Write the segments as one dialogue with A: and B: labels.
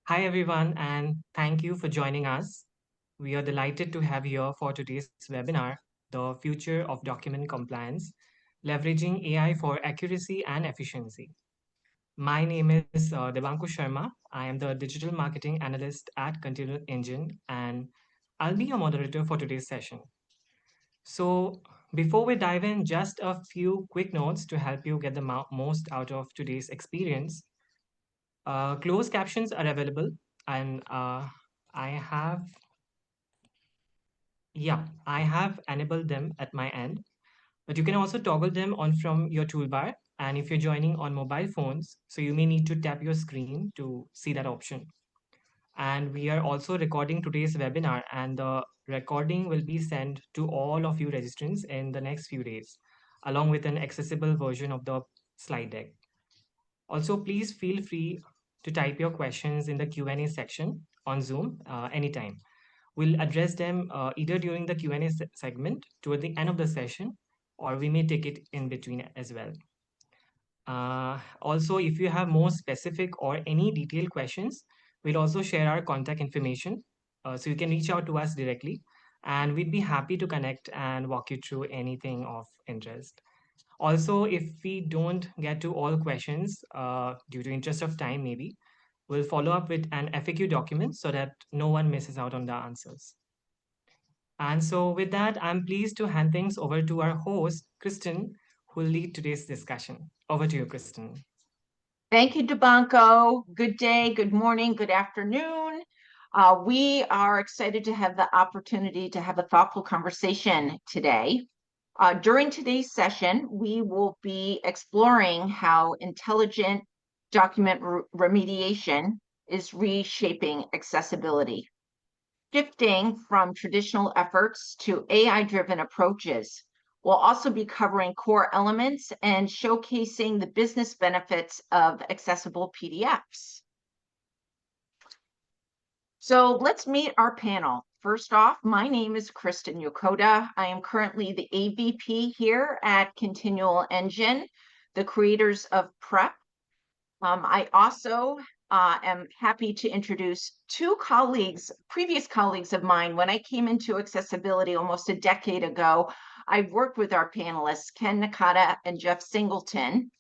A: Hi, everyone, and thank you for joining us. We are delighted to have you here for today's webinar, The Future of Document Compliance, Leveraging AI for Accuracy and Efficiency. My name is Devanku Sharma. I am the Digital Marketing Analyst at Continual Engine, and I'll be your moderator for today's session. So, before we dive in, just a few quick notes to help you get the most out of today's experience. Closed captions are available, and I have, I have enabled them at my end, but you can also toggle them on from your toolbar. And if you're joining on mobile phones, so you may need to tap your screen to see that option. And we are also recording today's webinar, and the recording will be sent to all of you registrants in the next few days, along with an accessible version of the slide deck. Also, please feel free to type your questions in the Q&A section on Zoom anytime. We'll address them either during the Q&A segment toward the end of the session, or we may take it in between as well. Also, if you have more specific or any detailed questions, we'll also share our contact information, so you can reach out to us directly, and we'd be happy to connect and walk you through anything of interest. Also, if we don't get to all questions due to interest of time, maybe we'll follow up with an FAQ document so that no one misses out on the answers. And so, with that, I'm pleased to hand things over to our host, Kristen, who will lead today's discussion. Over to you, Kristen.
B: Thank you, Debanco. Good day, good morning, good afternoon. We are excited to have the opportunity to have a thoughtful conversation today. During today's session, we will be exploring how intelligent document remediation is reshaping accessibility, shifting from traditional efforts to AI-driven approaches. We'll also be covering core elements and showcasing the business benefits of accessible PDFs. So let's meet our panel. First off, my name is Kristen Yokota. I am currently the AVP here at Continual Engine, the creators of PrEP. I also am happy to introduce two colleagues, previous colleagues of mine. When I came into accessibility almost a decade ago, I worked with our panelists, Ken Nakata and Jeff Singleton.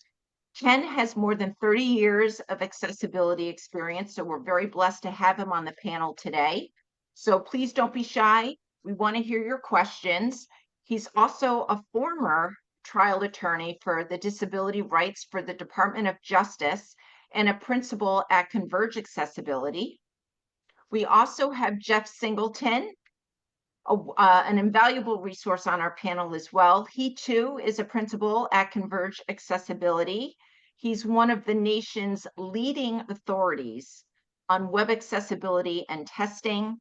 B: Ken has more than 30 years of accessibility experience, so we're very blessed to have him on the panel today. So please don't be shy. We want to hear your questions. He's also a former trial attorney for the disability rights for the Department of Justice and a principal at Converge Accessibility. We also have Jeff Singleton, an invaluable resource on our panel as well. He too is a principal at Converge Accessibility. He's one of the nation's leading authorities on web accessibility and testing,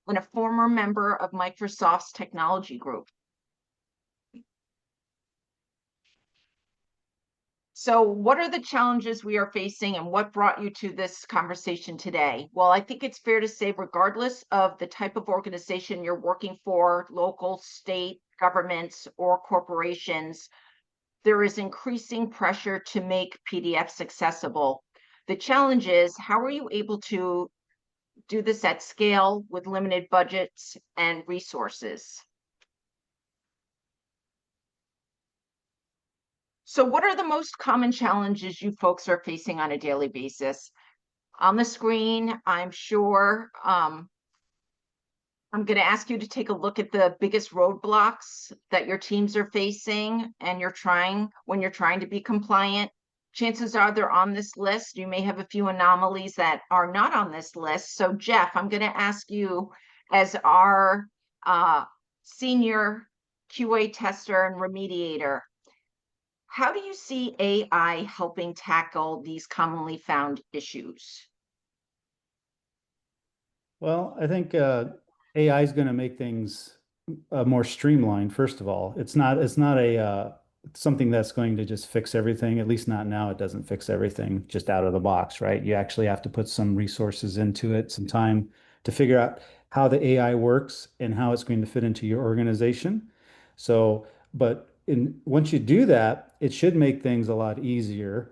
B: and a former member of Microsoft's technology group. So what are the challenges we are facing and what brought you to this conversation today? Well, I think it's fair to say, regardless of the type of organization you're working for, local, state, governments, or corporations, there is increasing pressure to make PDFs accessible. The challenge is, how are you able to do this at scale with limited budgets and resources? So what are the most common challenges you folks are facing on a daily basis? On the screen, I'm sure I'm going to ask you to take a look at the biggest roadblocks that your teams are facing and when you're trying to be compliant. Chances are they're on this list. You may have a few anomalies that are not on this list. So Jeff, I'm going to ask you, as our senior QA tester and remediator, how do you see AI helping tackle these commonly found issues?
C: Well, I think AI is going to make things more streamlined. First of all, it's not something that's going to just fix everything. At least not now. It doesn't fix everything just out of the box, right? You actually have to put some resources into it, some time to figure out how the AI works and how it's going to fit into your organization. So, but once you do that, it should make things a lot easier.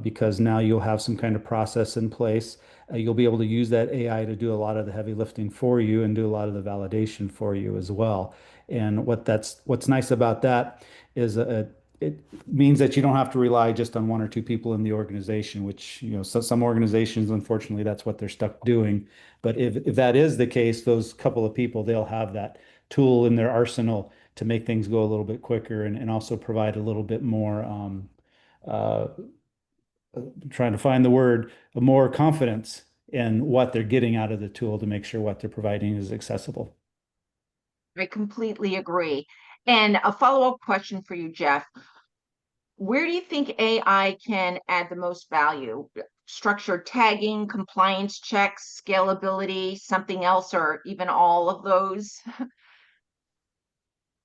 C: because now you'll have some kind of process in place. You'll be able to use that AI to do a lot of the heavy lifting for you and do a lot of the validation for you as well. And what's nice about that is it means that you don't have to rely just on one or two people in the organization, which, some organizations, unfortunately, that's what they're stuck doing. But if that is the case, those couple of people, they'll have that tool in their arsenal to make things go a little bit quicker and also provide a little bit more uh, trying to find the word, more confidence in what they're getting out of the tool to make sure what they're providing is accessible.
B: I completely agree. And a follow-up question for you, Jeff. Where do you think AI can add the most value? Structured tagging, compliance checks, scalability, something else, or even all of those?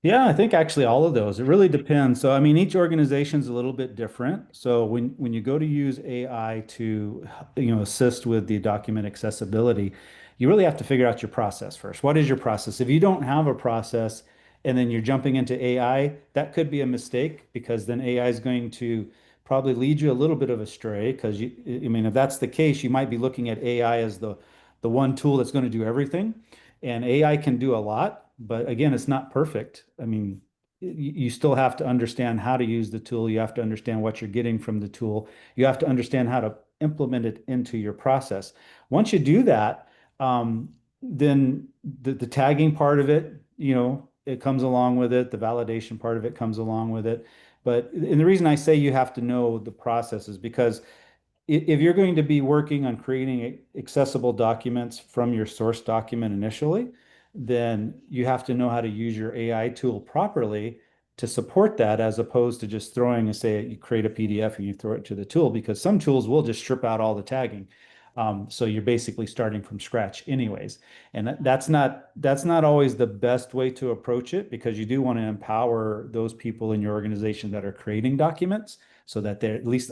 C: Yeah, I think actually all of those. It really depends. So, I mean, each organization's a little bit different. So, when you go to use AI to, assist with the document accessibility, you really have to figure out your process first. What is your process? If you don't have a process and then you're jumping into AI, that could be a mistake because then AI is going to probably lead you a little bit of astray because I mean, if that's the case, you might be looking at AI as the one tool that's going to do everything. And AI can do a lot, but again, it's not perfect. I mean, you still have to understand how to use the tool. You have to understand what you're getting from the tool. You have to understand how to implement it into your process. Once you do that, then the tagging part of it, it comes along with it. The validation part of it comes along with it. And the reason I say you have to know the process is because if you're going to be working on creating accessible documents from your source document initially, then you have to know how to use your AI tool properly to support that, as opposed to just throwing, say, you create a PDF and you throw it to the tool, because some tools will just strip out all the tagging. So you're basically starting from scratch anyways. And that's not always the best way to approach it, because you do want to empower those people in your organization that are creating documents so that they're at least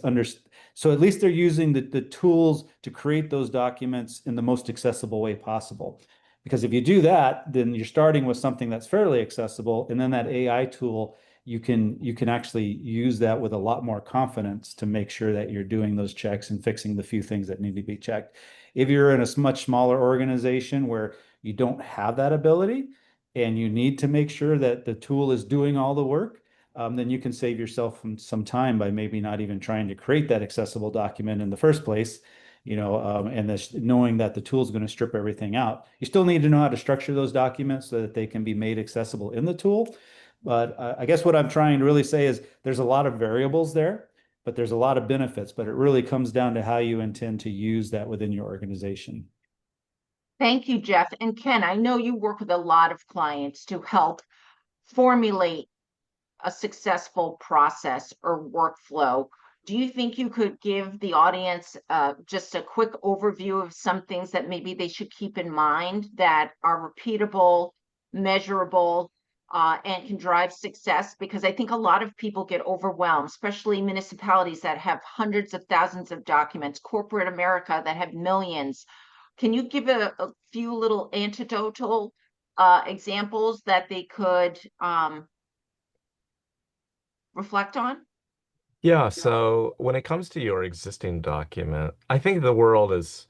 C: so at least they're using the tools to create those documents in the most accessible way possible. Because if you do that, then you're starting with something that's fairly accessible, and then that AI tool, you can actually use that with a lot more confidence to make sure that you're doing those checks and fixing the few things that need to be checked. If you're in a much smaller organization where you don't have that ability and you need to make sure that the tool is doing all the work, then you can save yourself from some time by maybe not even trying to create that accessible document in the first place, and knowing that the tool is going to strip everything out. You still need to know how to structure those documents so that they can be made accessible in the tool. But I guess what I'm trying to really say is there's a lot of variables there, but there's a lot of benefits, but it really comes down to how you intend to use that within your organization.
B: Thank you, Jeff. And Ken, I know you work with a lot of clients to help formulate a successful process or workflow. Do you think you could give the audience just a quick overview of some things that maybe they should keep in mind that are repeatable, measurable, and can drive success? Because I think a lot of people get overwhelmed, especially municipalities that have hundreds of thousands of documents, corporate America that have millions. Can you give a few little anecdotal examples that they could reflect on?
D: Yeah, so when it comes to your existing document, I think the world is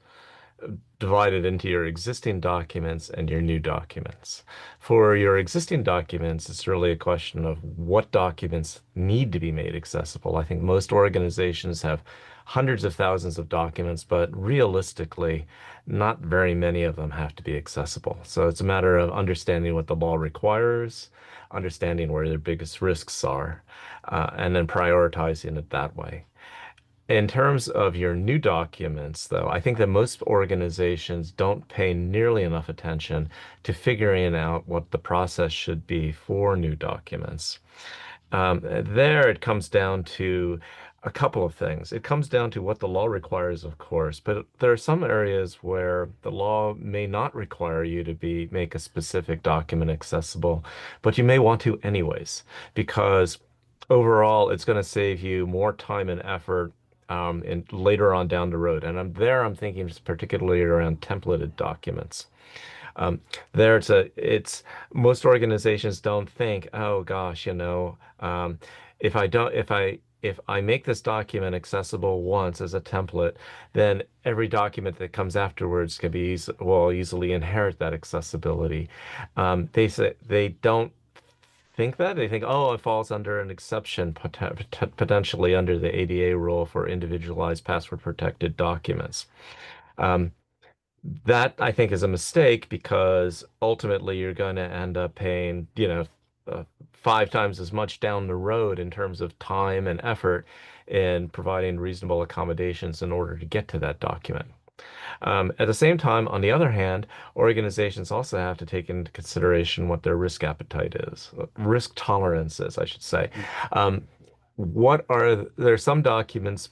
D: divided into your existing documents and your new documents. For your existing documents, it's really a question of what documents need to be made accessible. I think most organizations have hundreds of thousands of documents, but realistically, not very many of them have to be accessible. So it's a matter of understanding what the law requires, understanding where their biggest risks are, and then prioritizing it that way. In terms of your new documents, though, I think that most organizations don't pay nearly enough attention to figuring out what the process should be for new documents. There, it comes down to a couple of things. It comes down to what the law requires, of course, but there are some areas where the law may not require you to make a specific document accessible, but you may want to anyways, because overall, it's going to save you more time and effort and later on down the road. And I'm thinking just particularly around templated documents. Um, it's most organizations don't think, oh gosh, if I don't, if I if I make this document accessible once as a template, then every document that comes afterwards can be will easily inherit that accessibility. They say they don't think that. They think, oh, it falls under an exception, potentially under the ADA rule for individualized password protected documents. Um, that I think is a mistake because ultimately you're going to end up paying, 5 times as much down the road in terms of time and effort in providing reasonable accommodations in order to get to that document. At the same time, on the other hand, organizations also have to take into consideration what their risk appetite is, risk tolerance is, I should say. There are some documents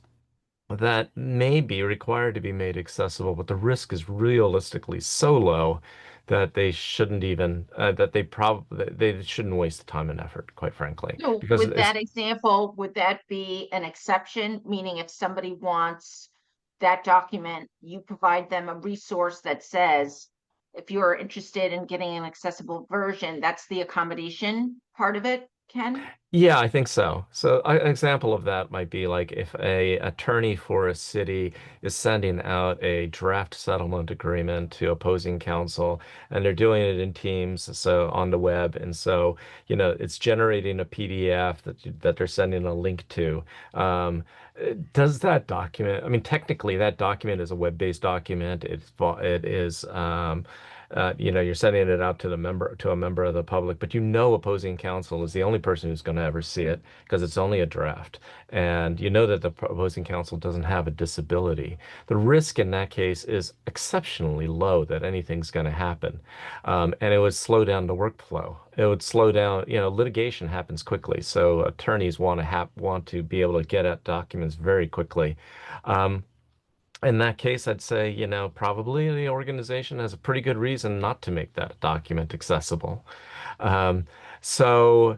D: that may be required to be made accessible, but the risk is realistically so low that they shouldn't even they shouldn't waste the time and effort, quite frankly,
B: So
D: because
B: with
D: it's
B: that example, would that be an exception? Meaning if somebody wants that document, you provide them a resource that says, if you're interested in getting an accessible version, that's the accommodation part of it, Ken?
D: Yeah, I think so. So an example of that might be like if a attorney for a city is sending out a draft settlement agreement to opposing counsel, and they're doing it in Teams, so on the web, and so it's generating a PDF that they're sending a link to. Does that document? I mean, technically, that document is a web-based document. It is. You're sending it out to a member of the public, but opposing counsel is the only person who's going to ever see it because it's only a draft, and you know that the opposing counsel doesn't have a disability. The risk in that case is exceptionally low that anything's going to happen, and it would slow down the workflow. It would slow down. Litigation happens quickly, so attorneys want to be able to get at documents very quickly. Um, in that case, I'd say, probably the organization has a pretty good reason not to make that document accessible. Um, so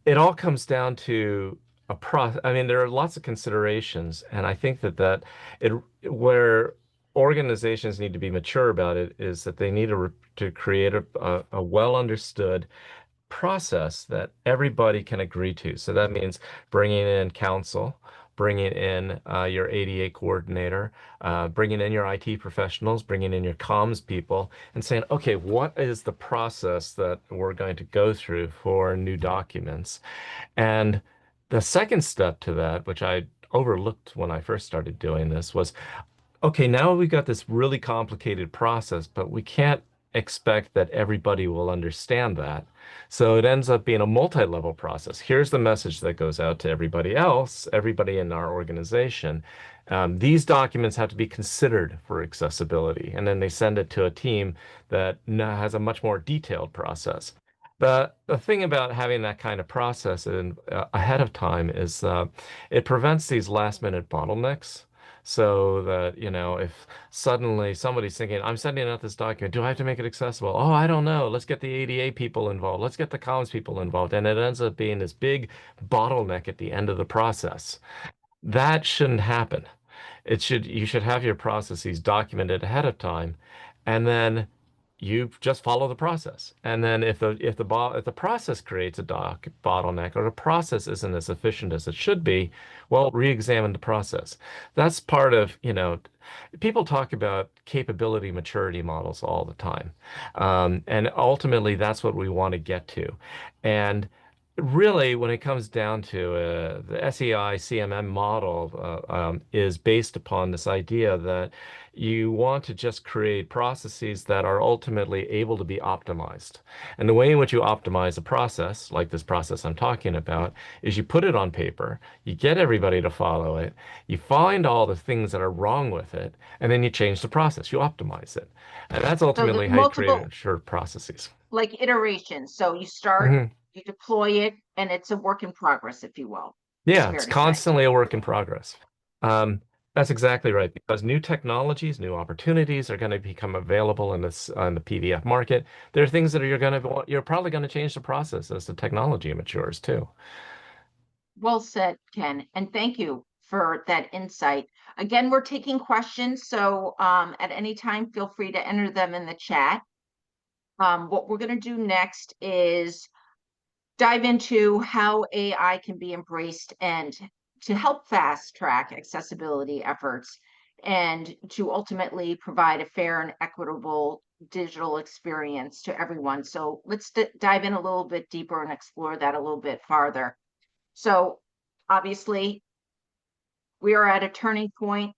D: it all comes down to I mean, there are lots of considerations, and I think it where organizations need to be mature about it is that they need to create a well understood process that everybody can agree to. So that means bringing in counsel, bringing in your ADA coordinator, bringing in your IT professionals, bringing in your comms people, and saying, okay, what is the process that we're going to go through for new documents? And the second step to that, which I overlooked when I first started doing this, was okay, now we've got this really complicated process, but we can't expect that everybody will understand that. So it ends up being a multi-level process. Here's the message that goes out to everybody else, everybody in our organization. These documents have to be considered for accessibility, and then they send it to a team that has a much more detailed process. The thing about having that kind of process ahead of time is it prevents these last-minute bottlenecks. So that, if suddenly somebody's thinking, I'm sending out this document, do I have to make it accessible? Oh, I don't know. Let's get the ADA people involved. Let's get the comms people involved. And it ends up being this big bottleneck at the end of the process. That shouldn't happen. You should have your processes documented ahead of time, and then you just follow the process. And then if the process creates a bottleneck or the process isn't as efficient as it should be, well, re-examine the process. That's part of, people talk about capability maturity models all the time. And ultimately that's what we want to get to. And really, when it comes down to the SEI CMM model is based upon this idea that you want to just create processes that are ultimately able to be optimized. And the way in which you optimize a process, like this process I'm talking about, is you put it on paper, you get everybody to follow it, you find all the things that are wrong with it, and then you change the process, you optimize it. And that's
B: So
D: ultimately
B: there's
D: how you create
B: multiple
D: assured processes.
B: like iterations. So you start,
D: Mhm.
B: you deploy it, and it's a work in progress, if you will. It's
D: Yeah,
B: fair
D: it's
B: to say.
D: constantly a work in progress. That's exactly right, because new technologies, new opportunities are going to become available in the PDF market. There are things that you're probably going to change the process as the technology matures too.
B: Well said, Ken, and thank you for that insight. Again, we're taking questions, so at any time, feel free to enter them in the chat. What we're going to do next is dive into how AI can be embraced and to help fast track accessibility efforts and to ultimately provide a fair and equitable digital experience to everyone. So let's dive in a little bit deeper and explore that a little bit farther. So obviously, we are at a turning point,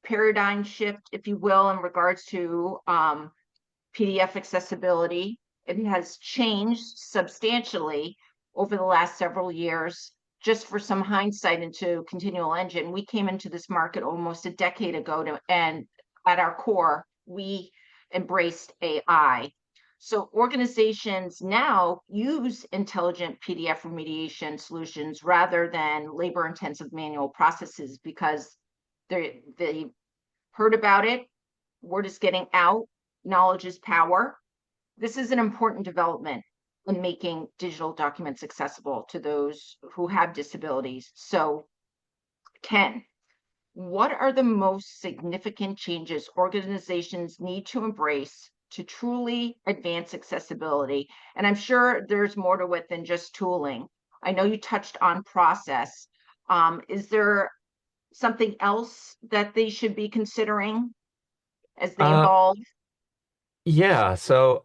B: paradigm shift, if you will, in regards to PDF accessibility. It has changed substantially over the last several years. Just for some hindsight into Continual Engine, we came into this market almost a decade ago, and at our core, we embraced AI. So organizations now use intelligent PDF remediation solutions rather than labor-intensive manual processes because they heard about it, word is getting out, knowledge is power. This is an important development in making digital documents accessible to those who have disabilities. So, Ken, what are the most significant changes organizations need to embrace to truly advance accessibility? And I'm sure there's more to it than just tooling. I know you touched on process. Is there something else that they should be considering as they
D: Uh,
B: evolve?
D: yeah. So,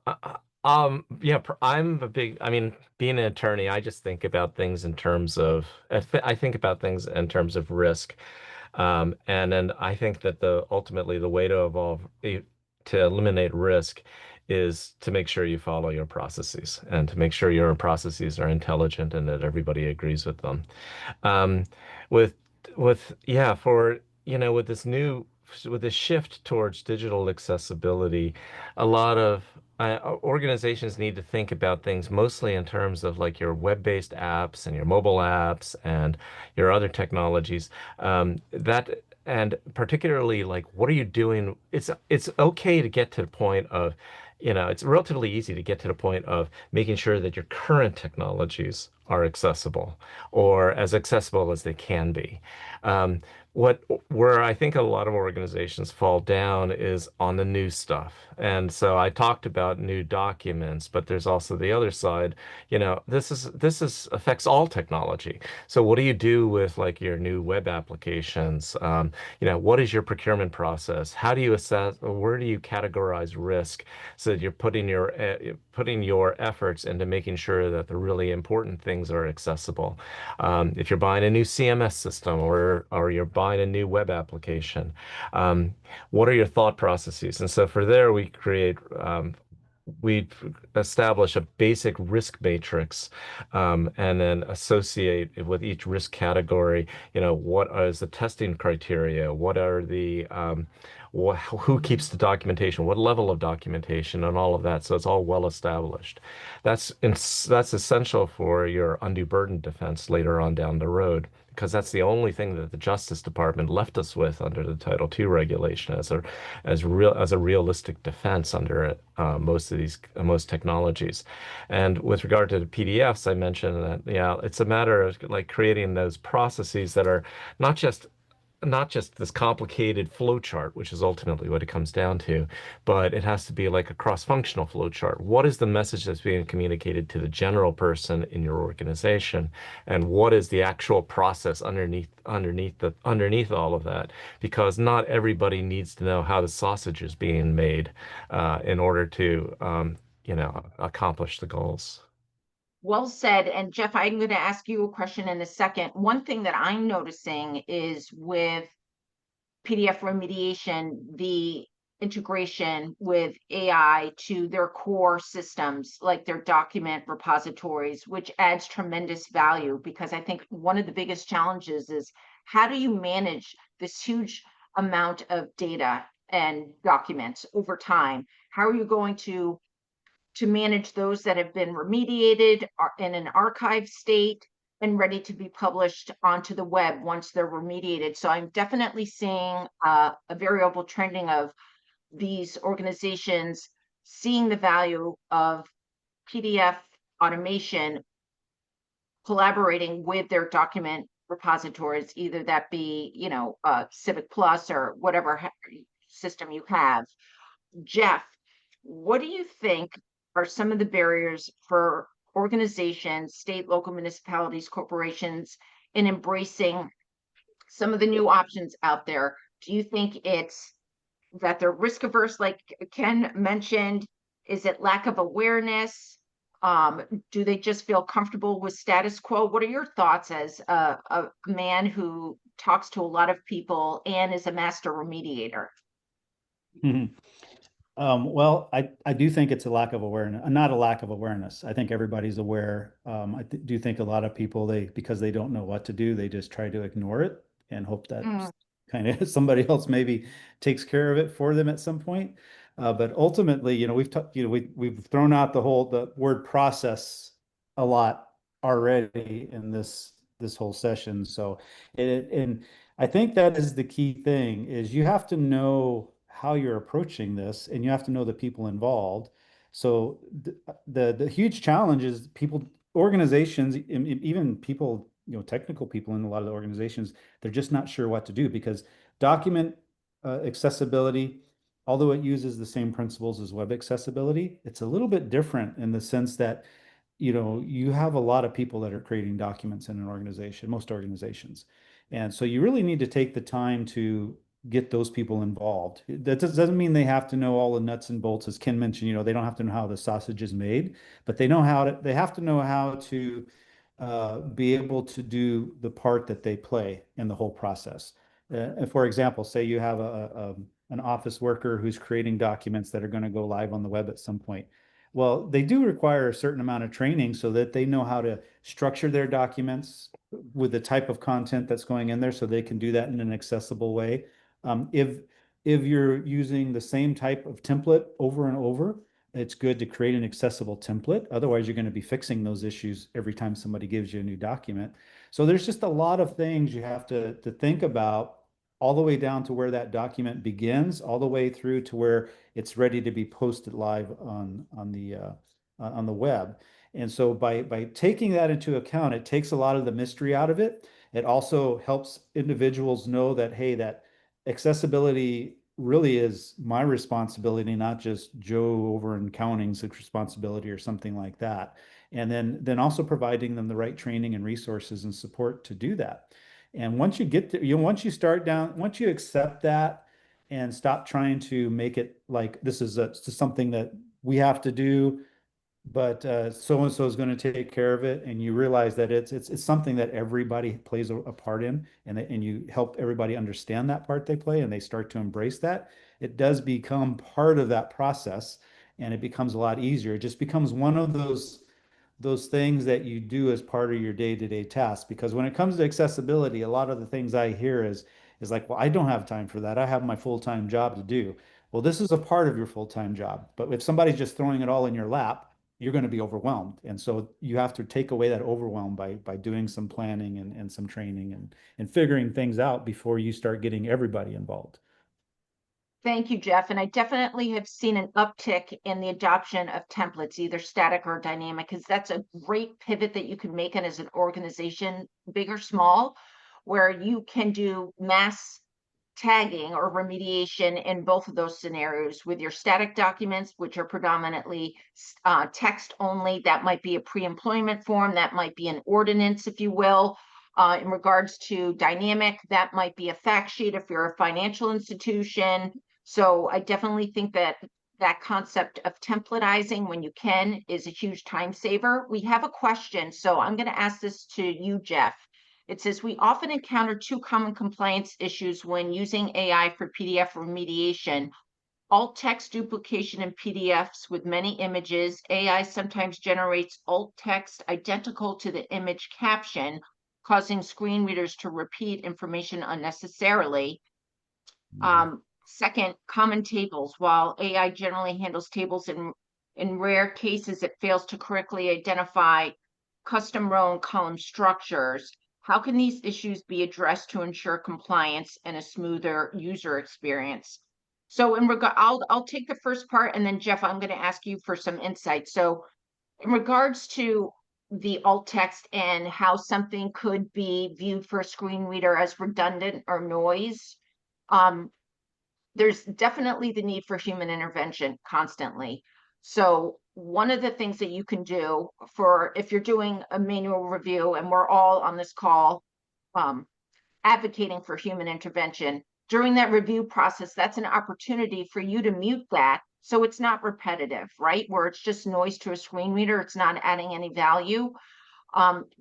D: yeah, I'm a big, I mean, being an attorney, I just think about things in terms of, I think about things in terms of risk. And then I think that ultimately the way to to eliminate risk is to make sure you follow your processes and to make sure your processes are intelligent and that everybody agrees with them. Um, with yeah, for with with this shift towards digital accessibility, a lot of organizations need to think about things mostly in terms of like your web-based apps and your mobile apps and your other technologies. That and particularly like what are you doing? It's okay to get to the point of, it's relatively easy to get to the point of making sure that your current technologies are accessible or as accessible as they can be. Um, where I think a lot of organizations fall down is on the new stuff. And so I talked about new documents, but there's also the other side. This is affects all technology. So what do you do with like your new web applications? What is your procurement process? How do you assess, or where do you categorize risk so that you're putting your efforts into making sure that the really important things are accessible? If you're buying a new CMS system or you're buying a new web application, um, what are your thought processes? And so for there, we establish a basic risk matrix, and then associate it with each risk category. What is the testing criteria? What are who keeps the documentation? What level of documentation and all of that? So it's all well established. That's essential for your undue burden defense later on down the road, because that's the only thing that the Justice Department left us with under the Title II regulation as a realistic defense under most technologies. And with regard to the PDFs, I mentioned that, yeah, it's a matter of like creating those processes that are not just this complicated flow chart, which is ultimately what it comes down to, but it has to be like a cross-functional flow chart. What is the message that's being communicated to the general person in your organization, and what is the actual process underneath all of that? Because not everybody needs to know how the sausage is being made in order to accomplish the goals.
B: Well said. And Jeff, I'm going to ask you a question in a second. One thing that I'm noticing is with PDF remediation, the integration with AI to their core systems, like their document repositories, which adds tremendous value because I think one of the biggest challenges is how do you manage this huge amount of data and documents over time? How are you going to manage those that have been remediated in an archive state and ready to be published onto the web once they're remediated? So I'm definitely seeing a variable trending of these organizations seeing the value of PDF automation, collaborating with their document repositories, either that be, Civic Plus or whatever system you have. Jeff, what do you think are some of the barriers for organizations, state, local municipalities, corporations in embracing some of the new options out there, do you think it's that they're risk averse, like Ken mentioned? Is it lack of awareness? Do they just feel comfortable with status quo? What are your thoughts as a man who talks to a lot of people and is a master remediator?
C: Well, I do think it's a lack of awareness, not a lack of awareness. I think everybody's aware. I do think a lot of people, because they don't know what to do, they just try to ignore it and hope that kind of somebody else maybe takes care of it for them at some point. But ultimately, we've thrown out the word process a lot already in this whole session. So and I think that is the key thing, is you have to know how you're approaching this, and you have to know the people involved. So the huge challenge is organizations, even people, technical people in a lot of the organizations, they're just not sure what to do, because document accessibility, although it uses the same principles as web accessibility, it's a little bit different in the sense that you have a lot of people that are creating documents in an organization, most organizations. And so you really need to take the time to get those people involved. That doesn't mean they have to know all the nuts and bolts, as Ken mentioned, they don't have to know how the sausage is made, but they have to know how to be able to do the part that they play in the whole process. For example, say you have an office worker who's creating documents that are going to go live on the web at some point. Well, they do require a certain amount of training so that they know how to structure their documents with the type of content that's going in there, so they can do that in an accessible way. If you're using the same type of template over and over, it's good to create an accessible template. Otherwise, you're going to be fixing those issues every time somebody gives you a new document. So there's just a lot of things you have to think about, all the way down to where that document begins, all the way through to where it's ready to be posted live on the web. And so by taking that into account, it takes a lot of the mystery out of it. It also helps individuals know that, hey, that accessibility really is my responsibility, not just Joe over in accounting's responsibility or something like that. And then also providing them the right training and resources and support to do that. And once you get there, once you accept that and stop trying to make it like this is something that we have to do, but so and so is going to take care of it, and you realize that it's something that everybody plays a part in, and you help everybody understand that part they play, and they start to embrace that. It does become part of that process, and it becomes a lot easier. It just becomes one of those things that you do as part of your day-to-day tasks. Because when it comes to accessibility, a lot of the things I hear is like, well, I don't have time for that. I have my full-time job to do. Well, this is a part of your full-time job. But if somebody's just throwing it all in your lap, you're going to be overwhelmed. And so you have to take away that overwhelm by doing some planning and some training and figuring things out before you start getting everybody involved.
B: Thank you, Jeff. And I definitely have seen an uptick in the adoption of templates, either static or dynamic, because that's a great pivot that you can make it as an organization, big or small, where you can do mass tagging or remediation in both of those scenarios. With your static documents, which are predominantly text only, that might be a pre-employment form, that might be an ordinance, if you will. In regards to dynamic, that might be a fact sheet if you're a financial institution. So I definitely think that that concept of templatizing when you can is a huge time saver. We have a question, so I'm going to ask this to you, Jeff. It says, we often encounter two common compliance issues when using AI for PDF remediation. Alt text duplication in PDFs with many images. AI sometimes generates alt text identical to the image caption, causing screen readers to repeat information unnecessarily. Second, common tables. While AI generally handles tables, in rare cases, it fails to correctly identify custom row and column structures. How can these issues be addressed to ensure compliance and a smoother user experience? So I'll take the first part, and then Jeff, I'm going to ask you for some insight. So in regards to the alt text and how something could be viewed for a screen reader as redundant or noise, there's definitely the need for human intervention constantly. So one of the things that you can do for if you're doing a manual review, and we're all on this call advocating for human intervention. During that review process, that's an opportunity for you to mute that so it's not repetitive, right? Where it's just noise to a screen reader, it's not adding any value.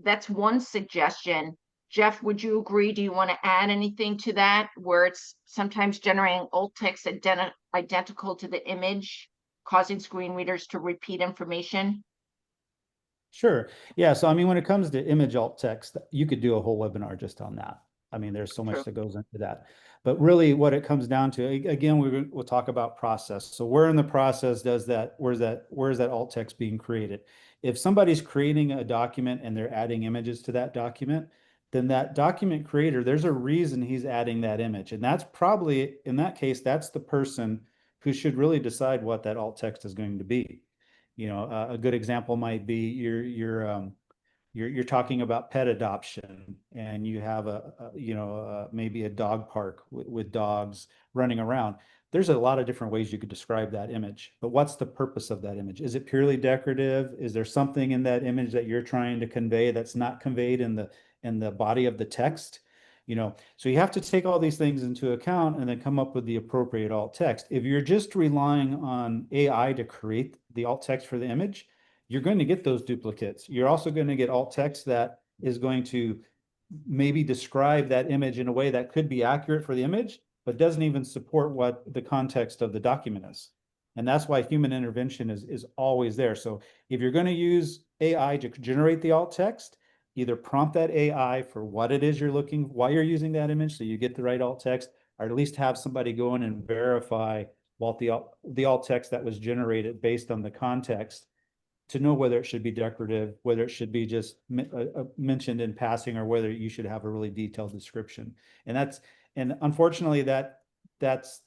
B: That's one suggestion. Jeff, would you agree? Do you want to add anything to that, where it's sometimes generating alt text identical to the image, causing screen readers to repeat information?
C: Sure. Yeah. So, I mean, when it comes to image alt text, you could do a whole webinar just on that. I mean, there's so much
B: True.
C: that goes into that. But really what it comes down to, again, we'll talk about process. So where in the process where's that alt text being created? If somebody's creating a document and they're adding images to that document, then that document creator, there's a reason he's adding that image. And that's probably, in that case, that's the person who should really decide what that alt text is going to be. You know, a good example might be you're talking about pet adoption, and you have maybe a dog park with dogs running around. There's a lot of different ways you could describe that image, but what's the purpose of that image? Is it purely decorative? Is there something in that image that you're trying to convey that's not conveyed in the body of the text? You know, so you have to take all these things into account and then come up with the appropriate alt text. If you're just relying on AI to create the alt text for the image, you're going to get those duplicates. You're also going to get alt text that is going to maybe describe that image in a way that could be accurate for the image, but doesn't even support what the context of the document is. And that's why human intervention is always there. So if you're going to use AI to generate the alt text, either prompt that AI for what it is you're looking, why you're using that image, so you get the right alt text, or at least have somebody go in and verify what the alt text that was generated based on the context, to know whether it should be decorative, whether it should be just mentioned in passing, or whether you should have a really detailed description. And unfortunately, that's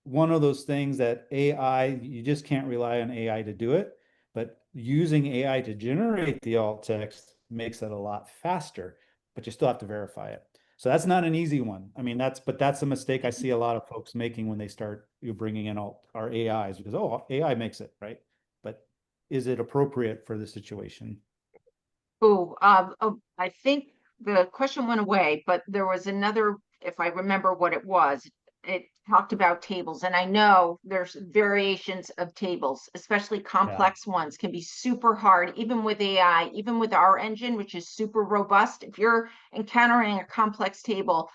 C: one of those things that AI, you just can't rely on AI to do it. But using AI to generate the alt text makes it a lot faster, but you still have to verify it. So that's not an easy one. I mean, that's a mistake I see a lot of folks making when they start bringing in our AIs, because, oh, AI makes it, right? But is it appropriate for the situation?
B: I think the question went away, but there was another, if I remember what it was, it talked about tables. And I know there's variations of tables, especially complex ones can be super hard, even with AI, even with our engine, which is super robust. If you're encountering a complex table,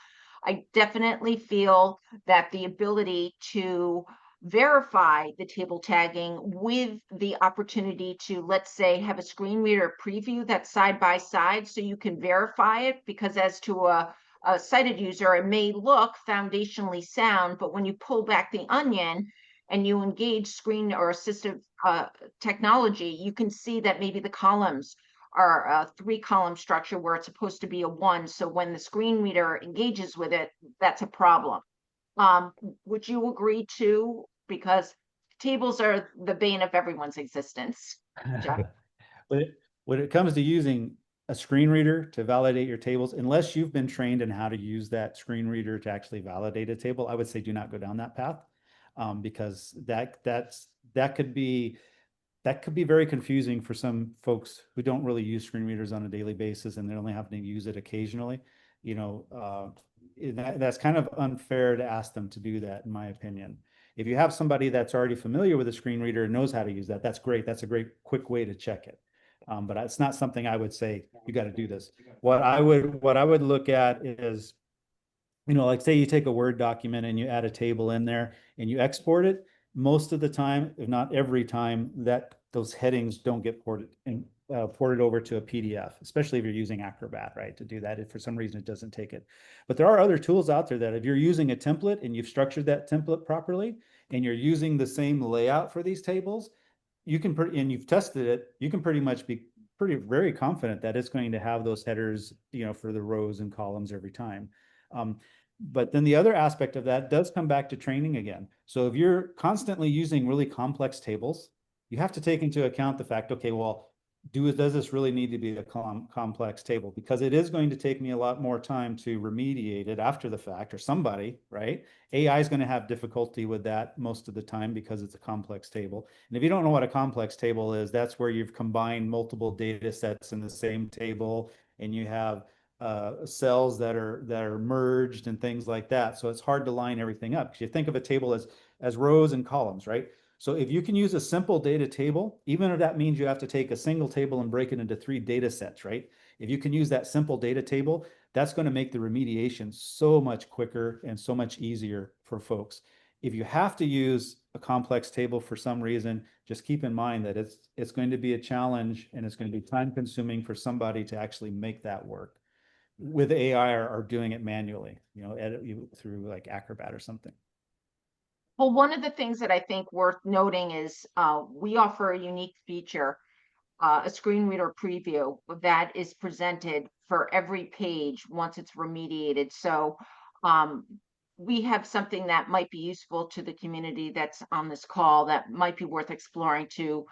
B: I definitely feel that the ability to verify the table tagging with the opportunity to, let's say, have a screen reader preview that side by side so you can verify it, because as to a sighted user, it may look foundationally sound, but when you pull back the onion and you engage screen or assistive technology, you can see that maybe the columns are a 3-column structure where it's supposed to be a 1. So when the screen reader engages with it, that's a problem. Would you agree too? Because tables are the bane of everyone's existence. Jeff?
C: When it comes to using a screen reader to validate your tables, unless you've been trained in how to use that screen reader to actually validate a table, I would say do not go down that path, because that could be very confusing for some folks who don't really use screen readers on a daily basis, and they're only having to use it occasionally. You know, that's kind of unfair to ask them to do that, in my opinion. If you have somebody that's already familiar with a screen reader and knows how to use that, that's great. That's a great quick way to check it. But it's not something I would say you got to do this. What I would look at is, you know, like say you take a Word document and you add a table in there and you export it. Most of the time, if not every time, that those headings don't get ported over to a PDF, especially if you're using Acrobat, right? To do that, if for some reason it doesn't take it. But there are other tools out there that if you're using a template and you've structured that template properly and you're using the same layout for these tables, you can and you've tested it, you can pretty much be very confident that it's going to have those headers, you know, for the rows and columns every time. But then the other aspect of that does come back to training again. So if you're constantly using really complex tables, you have to take into account the fact, okay, well, does this really need to be a complex table? Because it is going to take me a lot more time to remediate it after the fact, or somebody, right? AI is going to have difficulty with that most of the time because it's a complex table. And if you don't know what a complex table is, that's where you've combined multiple data sets in the same table, and you have cells that are merged and things like that. So it's hard to line everything up because you think of a table as rows and columns, right? So if you can use a simple data table, even if that means you have to take a single table and break it into 3 data sets, right? If you can use that simple data table, that's going to make the remediation so much quicker and so much easier for folks. If you have to use a complex table for some reason, just keep in mind that it's going to be a challenge and it's going to be time consuming for somebody to actually make that work with AI or doing it manually, edit through like Acrobat or something.
B: Well, one of the things that I think worth noting is we offer a unique feature, a screen reader preview that is presented for every page once it's remediated. So we have something that might be useful to the community that's on this call that might be worth exploring to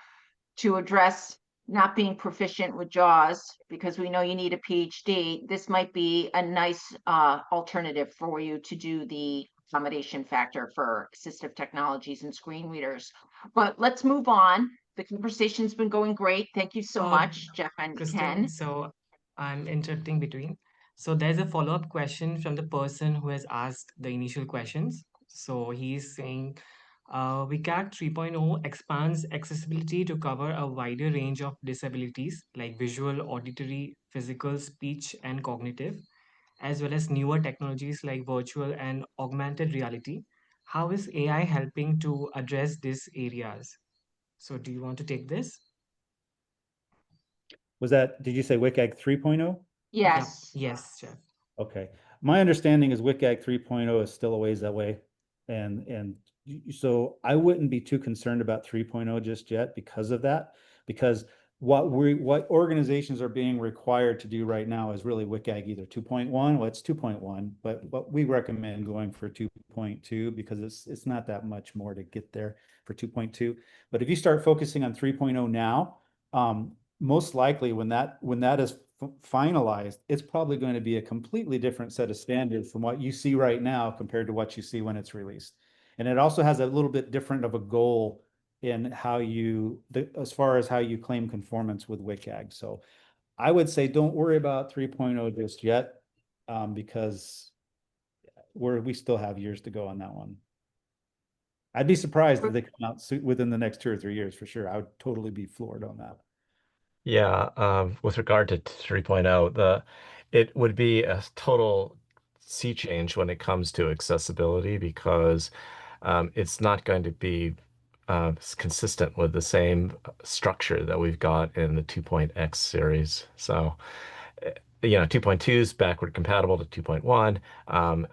B: address not being proficient with JAWS, because we know you need a PhD. This might be a nice alternative for you to do the accommodation factor for assistive technologies and screen readers. But let's move on. The conversation's been going great. Thank you so much, Jeff and
A: Kristen,
B: Ken.
A: so I'm interrupting between. So there's a follow-up question from the person who has asked the initial questions. So he's saying, WCAG 3.0 expands accessibility to cover a wider range of disabilities like visual, auditory, physical, speech, and cognitive, as well as newer technologies like virtual and augmented reality. How is AI helping to address these areas? So do you want to take this?
C: Did you say WCAG 3.0?
A: Yep.
B: Yes.
A: Yes, Jeff.
C: Okay. My understanding is WCAG 3.0 is still a ways that way. And so I wouldn't be too concerned about 3.0 just yet because of that, because what organizations are being required to do right now is really WCAG either 2.1, well, it's 2.1, but we recommend going for 2.2 because it's not that much more to get there for 2.2. But if you start focusing on 3.0 now, most likely when that is finalized, it's probably going to be a completely different set of standards from what you see right now compared to what you see when it's released. And it also has a little bit different of a goal in as far as how you claim conformance with WCAG. So I would say don't worry about 3.0 just yet, because we still have years to go on that one. I'd be surprised if they come out within the next 2 or 3 years for sure. I would totally be floored on that.
D: Yeah, with regard to 3.0, it would be a total sea change when it comes to accessibility because it's not going to be consistent with the same structure that we've got in the 2.x series. So, 2.2 is backward compatible to 2.1,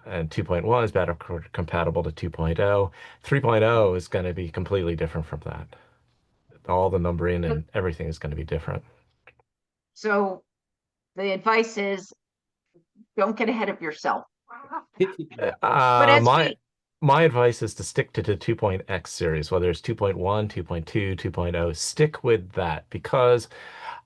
D: and 2.1 is backward compatible to 2.0. 3.0 is going to be completely different from that. All the numbering and everything is going to be different.
B: So the advice is don't get ahead of yourself. But as
D: My my advice is to stick to the 2.x series, whether it's 2.1, 2.2, 2.0, stick with that because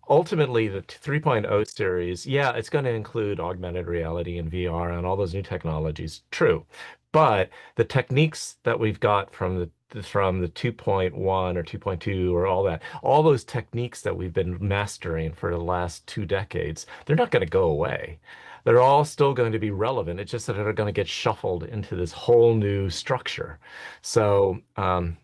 D: ultimately the 3.0 series, yeah, it's going to include augmented reality and VR and all those new technologies. True. But the techniques that we've got from the 2.1 or 2.2 or all those techniques that we've been mastering for the last 2 decades, they're not going to go away. They're all still going to be relevant. It's just that they're going to get shuffled into this whole new structure. So,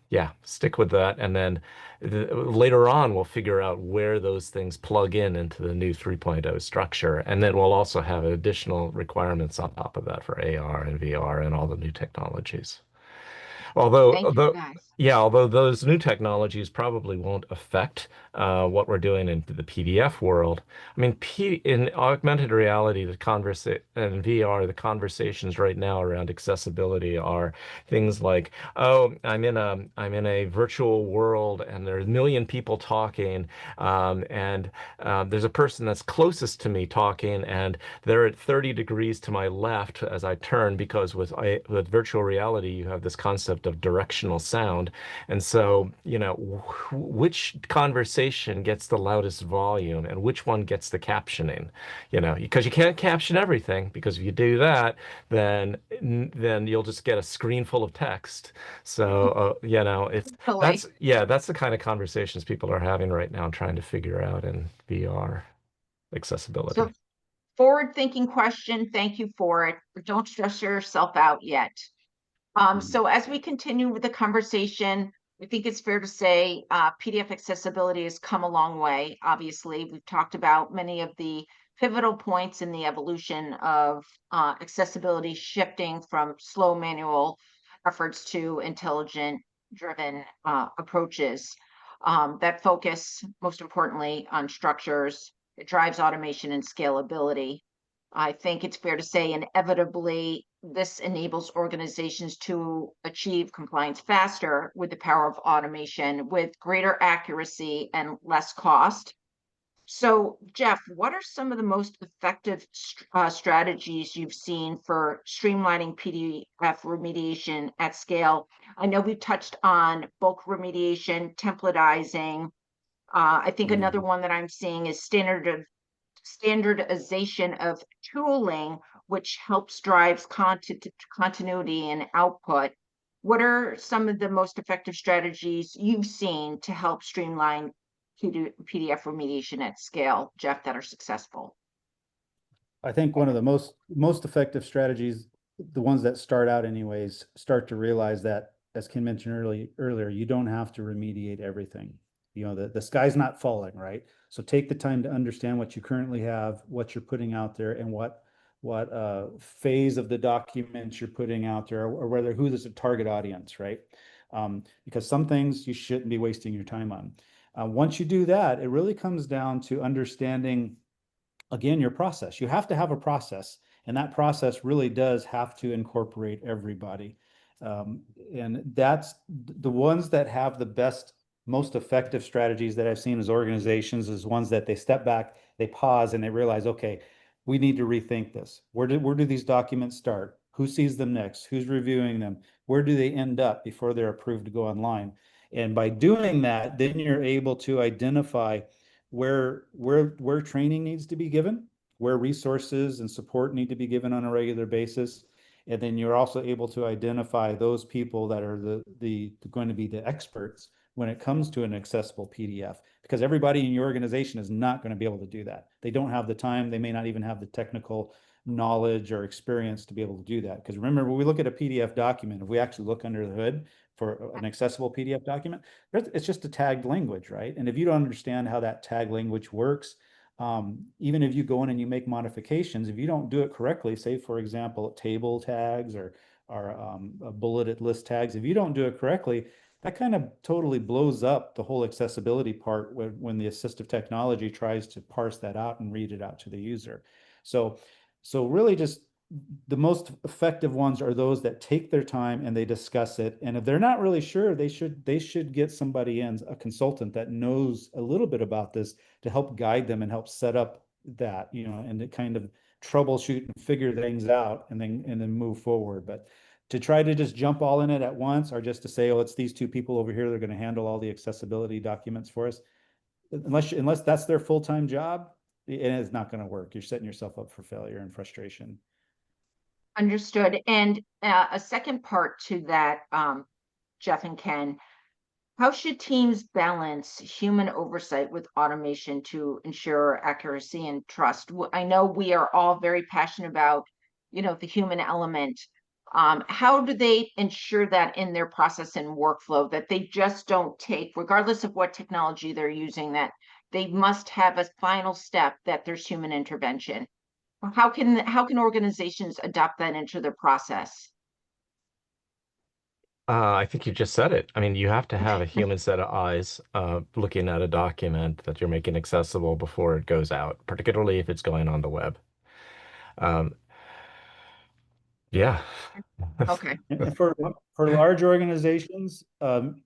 D: yeah, stick with that. And then later on, we'll figure out where those things plug in into the new 3.0 structure. And then we'll also have additional requirements on top of that for AR and VR and all the new technologies.
B: thank you, guys.
D: Although those new technologies probably won't affect what we're doing in the PDF world. I mean, in augmented reality, and VR, the conversations right now around accessibility are things like, oh, I'm in a virtual world and there's a million people talking, and there's a person that's closest to me talking, and they're at 30 degrees to my left as I turn because with virtual reality, you have this concept of directional sound. And so, which conversation gets the loudest volume and which one gets the captioning, because you can't caption everything because if you do that, then you'll just get a screen full of text. So, that's the kind of conversations people are having right now trying to figure out in VR
B: So
D: accessibility.
B: forward-thinking question. Thank you for it. But don't stress yourself out yet. So as we continue with the conversation, I think it's fair to say PDF accessibility has come a long way. Obviously, we've talked about many of the pivotal points in the evolution of accessibility, shifting from slow manual efforts to intelligent-driven approaches that focus, most importantly, on structures. It drives automation and scalability. I think it's fair to say, inevitably, this enables organizations to achieve compliance faster with the power of automation, with greater accuracy and less cost. So, Jeff, what are some of the most effective strategies you've seen for streamlining PDF remediation at scale? I know we've touched on bulk remediation, templatizing. I think another one that I'm seeing is standardization of tooling, which helps drives continuity and output. What are some of the most effective strategies you've seen to help streamline PDF remediation at scale, Jeff, that are successful?
C: I think one of the most effective strategies, the ones that start out anyways, start to realize that, as Ken mentioned earlier, you don't have to remediate everything. You know, the sky's not falling, right? So take the time to understand what you currently have, what you're putting out there, and what phase of the documents you're putting out there, or whether who is the target audience, right? Because some things you shouldn't be wasting your time on. Once you do that, it really comes down to understanding, again, your process. You have to have a process, and that process really does have to incorporate everybody. And that's the ones that have the best, most effective strategies that I've seen as organizations is ones that they step back, they pause, and they realize, okay, we need to rethink this. Where do these documents start? Who sees them next? Who's reviewing them? Where do they end up before they're approved to go online? And by doing that, then you're able to identify where training needs to be given, where resources and support need to be given on a regular basis. And then you're also able to identify those people that are going to be the experts when it comes to an accessible PDF, because everybody in your organization is not going to be able to do that. They don't have the time. They may not even have the technical knowledge or experience to be able to do that. Because remember, when we look at a PDF document, if we actually look under the hood for an accessible PDF document, it's just a tagged language, right? And if you don't understand how that tag language works, even if you go in and you make modifications, if you don't do it correctly, say, for example, table tags or bulleted list tags, if you don't do it correctly, that kind of totally blows up the whole accessibility part when the assistive technology tries to parse that out and read it out to the user. So really just the most effective ones are those that take their time and they discuss it. And if they're not really sure, they should get somebody in, a consultant that knows a little bit about this to help guide them and help set up that, you know, and to kind of troubleshoot and figure things out and then move forward. But to try to just jump all in it at once, or just to say, oh, it's these two people over here, they're going to handle all the accessibility documents for us, unless that's their full-time job, and it's not going to work. You're setting yourself up for failure and frustration.
B: Understood. And a second part to that, Jeff and Ken, how should teams balance human oversight with automation to ensure accuracy and trust? I know we are all very passionate about, you know, the human element. How do they ensure that in their process and workflow, that they just don't take, regardless of what technology they're using, that they must have a final step that there's human intervention? How can organizations adopt that into their process?
D: I think you just said it. I mean, you have to have a human set of eyes looking at a document that you're making accessible before it goes out, particularly if it's going on the web. Yeah.
B: Okay.
C: And for large organizations,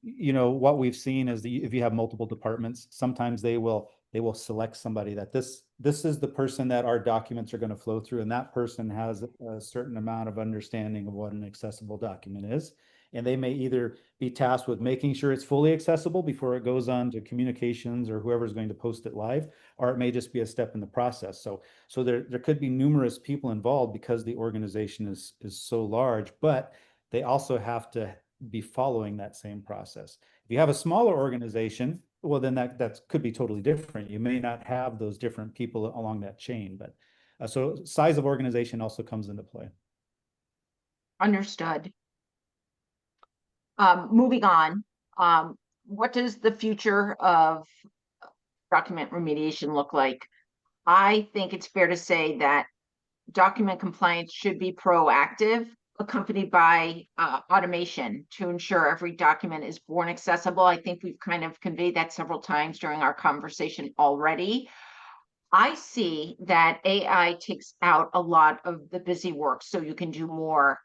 C: you know, what we've seen is if you have multiple departments, sometimes they will select somebody that this is the person that our documents are going to flow through, and that person has a certain amount of understanding of what an accessible document is. And they may either be tasked with making sure it's fully accessible before it goes on to communications or whoever's going to post it live, or it may just be a step in the process. So there could be numerous people involved because the organization is so large, but they also have to be following that same process. If you have a smaller organization, well, then that could be totally different. You may not have those different people along that chain, but So size of organization also comes into play.
B: Understood. Moving on, what does the future of document remediation look like? I think it's fair to say that document compliance should be proactive, accompanied by automation to ensure every document is born accessible. I think we've kind of conveyed that several times during our conversation already. I see that AI takes out a lot of the busy work so you can do more.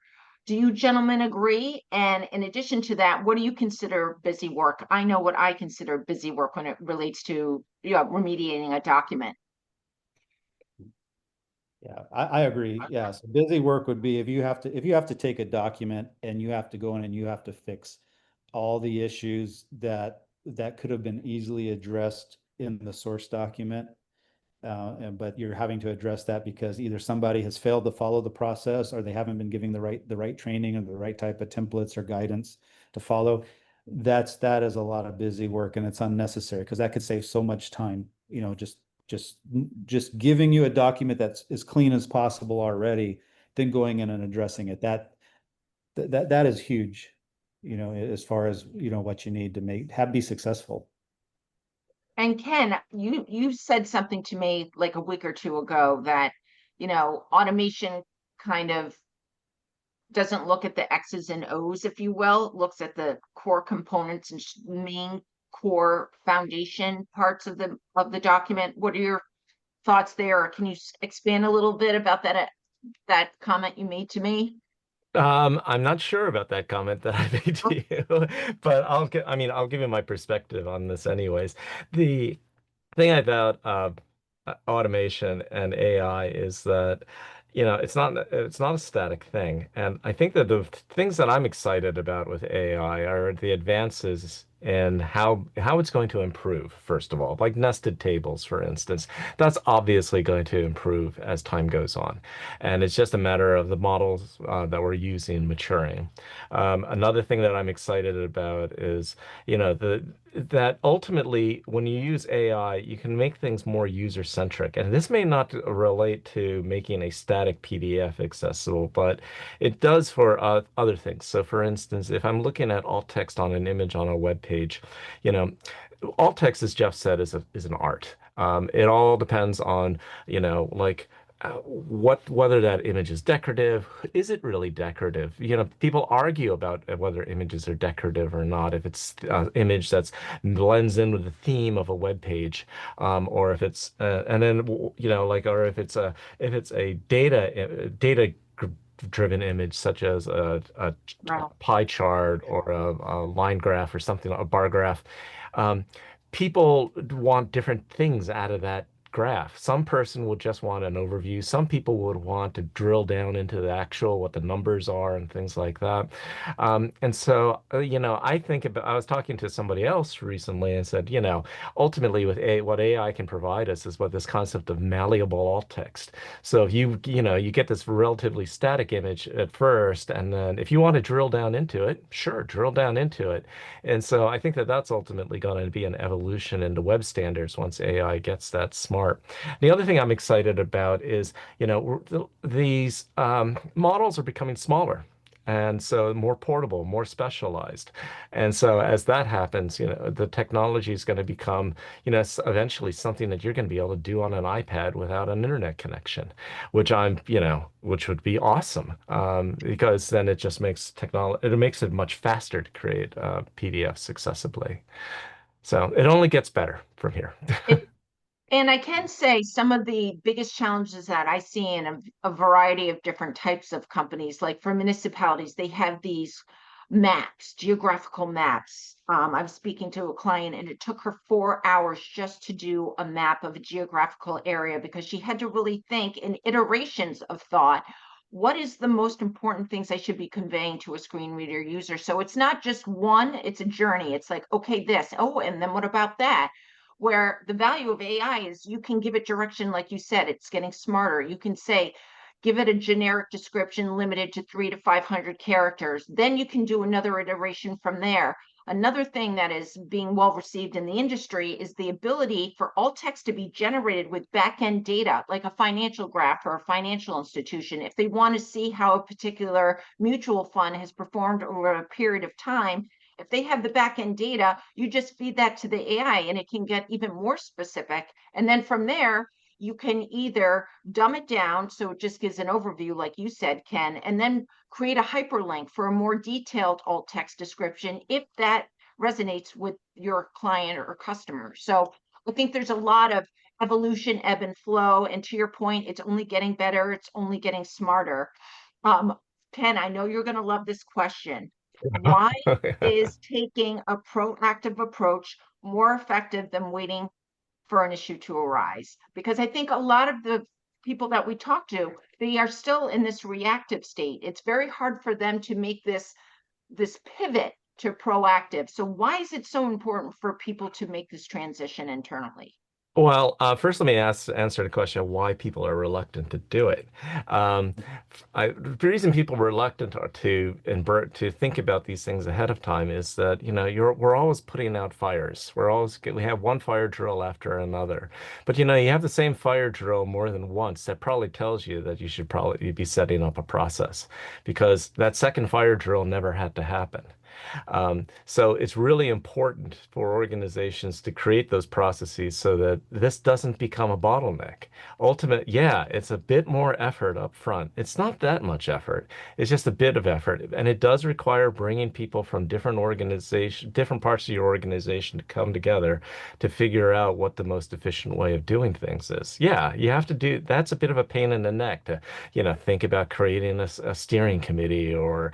B: Do you gentlemen agree? And in addition to that, what do you consider busy work? I know what I consider busy work when it relates to remediating a document.
C: Yeah, I agree. Yeah, so busy work would be if you have to take a document and you have to go in and you have to fix all the issues that could have been easily addressed in the source document. But you're having to address that because either somebody has failed to follow the process or they haven't been giving the right training and the right type of templates or guidance to follow. That is a lot of busy work, and it's unnecessary because that could save so much time. Just giving you a document that's as clean as possible already, then going in and addressing it. That is huge, as far as what you need to be successful.
B: And Ken, you said something to me like a week or two ago that, automation kind of doesn't look at the X's and O's, if you will, looks at the core components and main core foundation parts of the document. What are your thoughts there? Can you expand a little bit about that comment you made to me?
D: I'm not sure about that comment that I made to you, but I'll give you my perspective on this anyways. The thing about automation and AI is that, it's not a static thing. And I think that the things that I'm excited about with AI are the advances in how it's going to improve, first of all, like nested tables, for instance. That's obviously going to improve as time goes on. And it's just a matter of the models that we're using maturing. Another thing that I'm excited about is, that ultimately, when you use AI, you can make things more user-centric. And this may not relate to making a static PDF accessible, but it does for other things. So, for instance, if I'm looking at alt text on an image on a web page, you know, alt text, as Jeff said, is an art. It all depends on, like whether that image is decorative. Is it really decorative? People argue about whether images are decorative or not. If it's an image that's blends in with the theme of a web page, or if it's and then or if it's a data driven image such as a
B: Wow.
D: pie chart or a line graph or something, a bar graph. Um, People want different things out of that graph. Some person would just want an overview. Some people would want to drill down into the actual what the numbers are and things like that. And so, I was talking to somebody else recently and said, ultimately what AI can provide us is what this concept of malleable alt text. So if you get this relatively static image at first, and then if you want to drill down into it, sure, drill down into it. And so I think that that's ultimately going to be an evolution into web standards once AI gets that smart. The other thing I'm excited about is, these models are becoming smaller. And so more portable, more specialized. And so as that happens, the technology is going to become, eventually something that you're going to be able to do on an iPad without an internet connection, which would be awesome. Because then it just makes it much faster to create PDFs accessibly. So it only gets better from here.
B: And I can say some of the biggest challenges that I see in a variety of different types of companies, like for municipalities, they have these maps, geographical maps. I was speaking to a client and it took her 4 hours just to do a map of a geographical area because she had to really think in iterations of thought, what is the most important things I should be conveying to a screen reader user? So it's not just one, it's a journey. It's like, okay, this, oh, and then what about that? Where the value of AI is you can give it direction, like you said, it's getting smarter. You can say, give it a generic description limited to 300 to 500 characters. Then you can do another iteration from there. Another thing that is being well received in the industry is the ability for alt text to be generated with back-end data, like a financial graph or a financial institution. If they want to see how a particular mutual fund has performed over a period of time, if they have the back-end data, you just feed that to the AI and it can get even more specific. And then from there, you can either dumb it down so it just gives an overview, like you said, Ken, and then create a hyperlink for a more detailed alt text description if that resonates with your client or customer. So I think there's a lot of evolution, ebb and flow. And to your point, it's only getting better, it's only getting smarter. Ken, I know you're going to love this question. Why is taking a proactive approach more effective than waiting for an issue to arise? Because I think a lot of the people that we talk to, they are still in this reactive state. It's very hard for them to make this pivot to proactive. So why is it so important for people to make this transition internally?
D: Well, first let me answer the question of why people are reluctant to do it. Um, the reason people are reluctant to think about these things ahead of time is that, we're always putting out fires. We have one fire drill after another. But, you have the same fire drill more than once. That probably tells you that you should probably be setting up a process, because that second fire drill never had to happen. So it's really important for organizations to create those processes so that this doesn't become a bottleneck. Yeah, it's a bit more effort up front. It's not that much effort. It's just a bit of effort. And it does require bringing people from different parts of your organization to come together to figure out what the most efficient way of doing things is. Yeah, that's a bit of a pain in the neck to, think about creating a steering committee, or,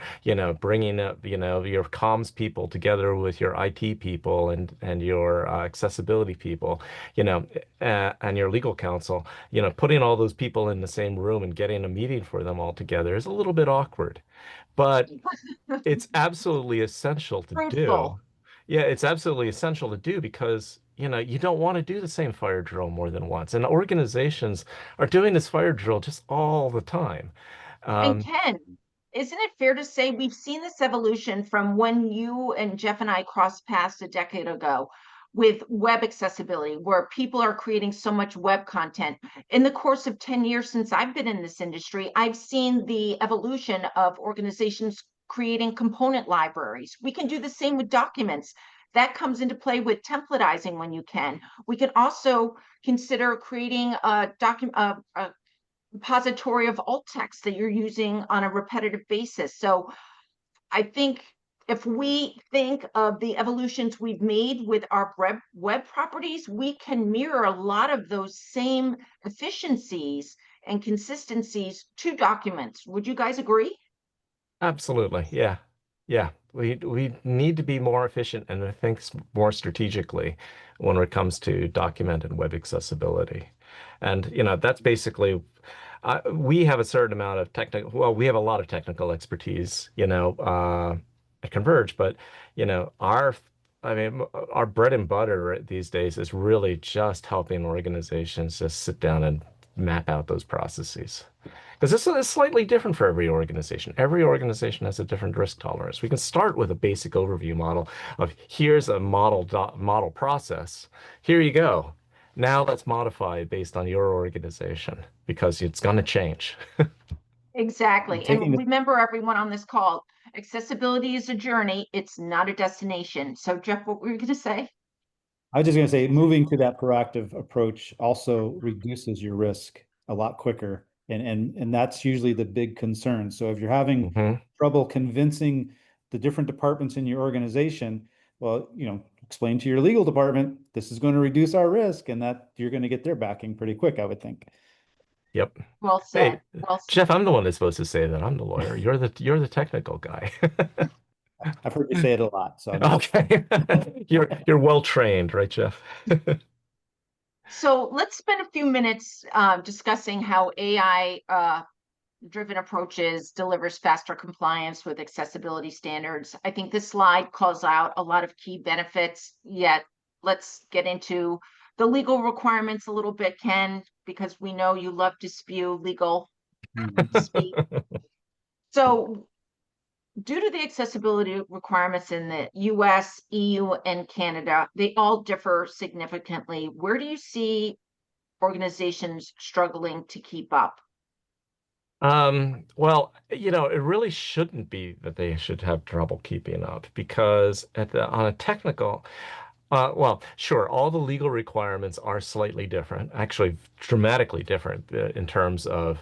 D: bringing up, your comms people together with your IT people and your accessibility people, and your legal counsel. Putting all those people in the same room and getting a meeting for them all together is a little bit awkward, but it's absolutely essential to do.
B: Fruitful.
D: Yeah, it's absolutely essential to do, because you don't want to do the same fire drill more than once, and organizations are doing this fire drill just all the time.
B: And
D: um,
B: Ken, isn't it fair to say we've seen this evolution from when you and Jeff and I crossed paths a decade ago with web accessibility, where people are creating so much web content? In the course of 10 years since I've been in this industry, I've seen the evolution of organizations creating component libraries. We can do the same with documents. That comes into play with templatizing when you can. We can also consider creating a repository of alt text that you're using on a repetitive basis. So I think if we think of the evolutions we've made with our web properties, we can mirror a lot of those same efficiencies and consistencies to documents. Would you guys agree?
D: Absolutely. Yeah. Yeah. We need to be more efficient and think more strategically when it comes to document and web accessibility. And, that's basically, we have a certain amount of we have a lot of technical expertise, at Converge, but, I mean, our bread and butter these days is really just helping organizations just sit down and map out those processes. Because this is slightly different for every organization. Every organization has a different risk tolerance. We can start with a basic overview model of, here's a model process. Here you go. Now let's modify it based on your organization, because it's going to change.
B: Exactly.
C: Taking
B: And
C: the
B: remember, everyone on this call, accessibility is a journey. It's not a destination. So Jeff, what were you going to say?
C: I was just going to say, moving to that proactive approach also reduces your risk a lot quicker. And that's usually the big concern. So if you're having
D: Hmm.
C: trouble convincing the different departments in your organization, well, explain to your legal department, this is going to reduce our risk, and that you're going to get their backing pretty quick, I would think.
D: Yep.
B: Well
D: Hey,
B: said. Well said.
D: Jeff, I'm the one that's supposed to say that. I'm the lawyer. You're the technical guy.
C: I've heard you say it a lot, so I'm just
D: Okay. You're well trained, right, Jeff?
B: So let's spend a few minutes discussing how AI driven approaches delivers faster compliance with accessibility standards. I think this slide calls out a lot of key benefits, yet let's get into the legal requirements a little bit, Ken, because we know you love to spew legal speak. So due to the accessibility requirements in the US, EU, and Canada, they all differ significantly. Where do you see organizations struggling to keep up?
D: Well, it really shouldn't be that they should have trouble keeping up because on a technical, well, sure, all the legal requirements are slightly different, actually dramatically different in terms of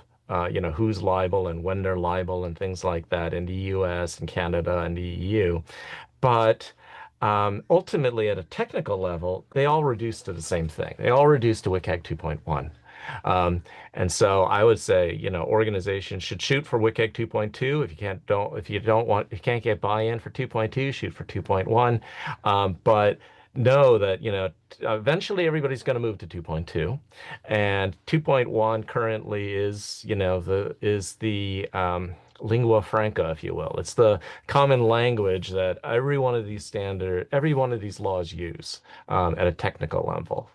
D: who's liable and when they're liable and things like that in the US and Canada and the EU. But ultimately, at a technical level, they all reduce to the same thing. They all reduce to WCAG 2.1. Um, and so I would say, organizations should shoot for WCAG 2.2. If you don't want, if you can't get buy-in for 2.2, shoot for 2.1. But know that, eventually everybody's going to move to 2.2, and 2.1 currently is, the lingua franca, if you will. It's the common language that every one of these laws use at a technical level.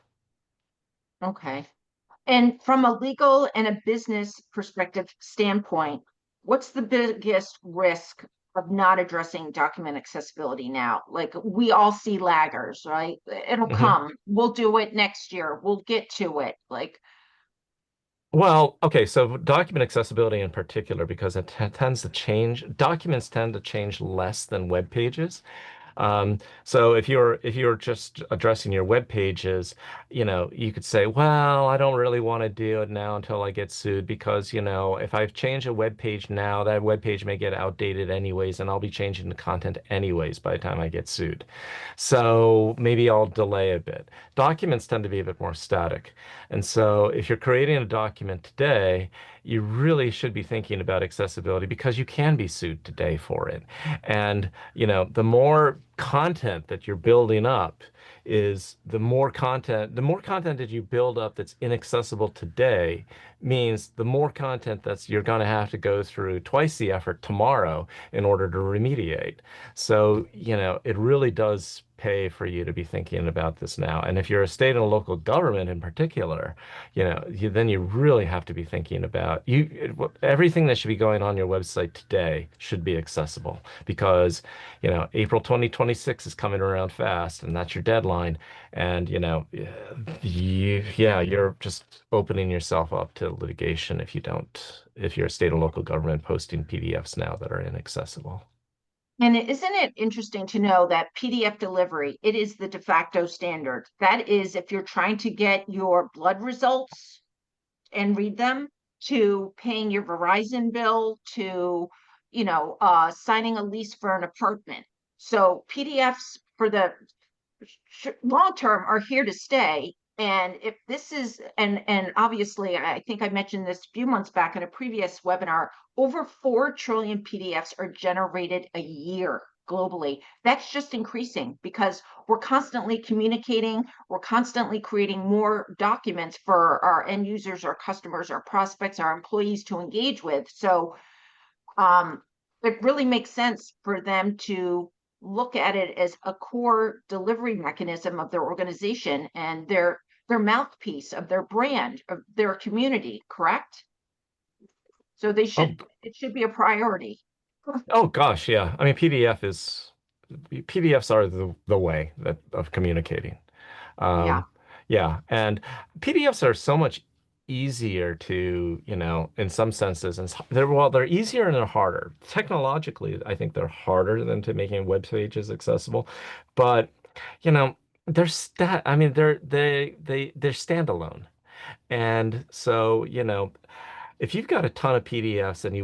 B: Okay. And from a legal and a business perspective standpoint, what's the biggest risk of not addressing document accessibility now? Like we all see laggers, right? It'll
D: Mhm.
B: come. We'll do it next year. We'll get to it. Like,
D: Well, okay, so document accessibility in particular, because it tends to change, documents tend to change less than web pages. So if you're just addressing your web pages, you could say, well, I don't really want to do it now until I get sued because, if I change a web page now, that web page may get outdated anyways, and I'll be changing the content anyways by the time I get sued. So maybe I'll delay a bit. Documents tend to be a bit more static. And so if you're creating a document today, you really should be thinking about accessibility because you can be sued today for it. And, the more content that you're building up is the more content that you build up that's inaccessible today means the more content you're going to have to go through twice the effort tomorrow in order to remediate. So, it really does pay for you to be thinking about this now. And if you're a state and local government in particular, then you really have to be thinking about everything that should be going on your website today should be accessible because, April 2026 is coming around fast and that's your deadline. And, you're just opening yourself up to litigation if you're a state or local government posting PDFs now that are inaccessible.
B: and isn't it interesting to know that PDF delivery, it is the de facto standard. That is, if you're trying to get your blood results and read them, to paying your Verizon bill, to, signing a lease for an apartment. So PDFs for the long term are here to stay. And if this is, and obviously, I think I mentioned this a few months back in a previous webinar, over 4 trillion PDFs are generated a year globally. That's just increasing because we're constantly communicating, we're constantly creating more documents for our end users, our customers, our prospects, our employees to engage with. So it really makes sense for them to look at it as a core delivery mechanism of their organization and their mouthpiece of their brand, of their community, correct? So
D: Oh,
B: it should be a priority.
D: oh gosh, yeah. I mean, PDFs are the way of communicating.
B: Yeah.
D: Um, yeah, and PDFs are so much easier to, in some senses, and they're easier and they're harder. Technologically, I think they're harder than to making web pages accessible, but you know, I mean, they're standalone. And so, if you've got a ton of PDFs and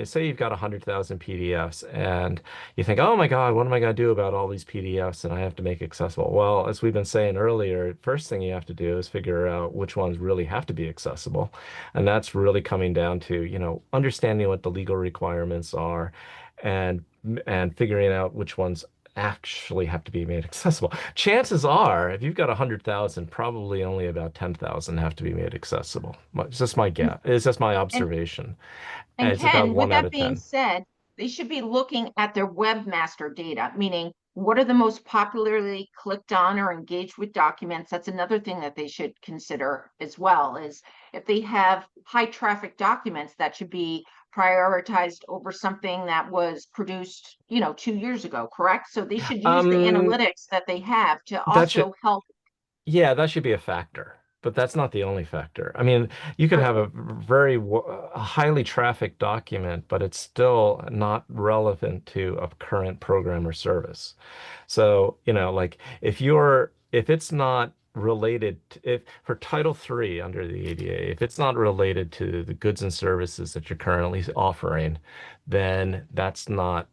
D: say you've got 100,000 PDFs and you think, oh my God, what am I going to do about all these PDFs and I have to make accessible? Well, as we've been saying earlier, first thing you have to do is figure out which ones really have to be accessible. And that's really coming down to, understanding what the legal requirements are and and figuring out which ones actually have to be made accessible. Chances are, if you've got 100,000, probably only about 10,000 have to be made accessible. It's just my guess. It's just my
B: And
D: observation. And
B: And
D: it's about
B: Ken, with
D: one out
B: that
D: of
B: being
D: 10.
B: said, they should be looking at their webmaster data, meaning what are the most popularly clicked on or engaged with documents? That's another thing that they should consider as well, is if they have high traffic documents, that should be prioritized over something that was produced, 2 years ago, correct? So they should use the
D: Um,
B: analytics that they have to
D: that should
B: also help.
D: Yeah, that should be a factor, but that's not the only factor. I mean, you could have a very a highly trafficked document, but it's still not relevant to a current program or service. So, like if it's not related if for Title III under the ADA, if it's not related to the goods and services that you're currently offering, then that's not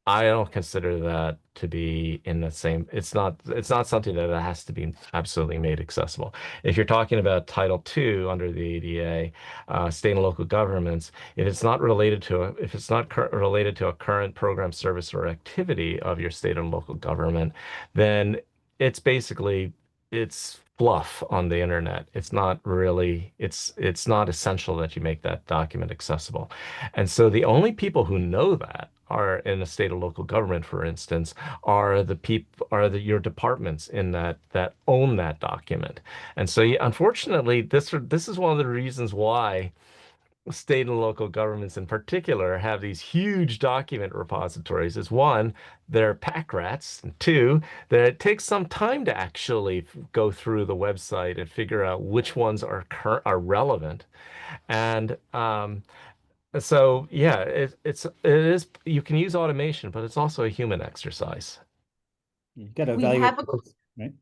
D: I don't consider that to be in the same, it's not something that has to be absolutely made accessible. If you're talking about Title II under the ADA, state and local governments, if it's not related to a current program, service, or activity of your state and local government, then it's basically it's fluff on the internet. It's not essential that you make that document accessible. And so the only people who know that are in a state or local government, for instance, your departments in that own that document. And so, yeah, unfortunately, this is one of the reasons why state and local governments in particular have these huge document repositories. Is one, they're pack rats, and two, that it takes some time to actually go through the website and figure out which ones are relevant. And so yeah, it is you can use automation, but it's also a human exercise.
C: You got to
B: We
C: evaluate
B: have a,
C: the risk, right?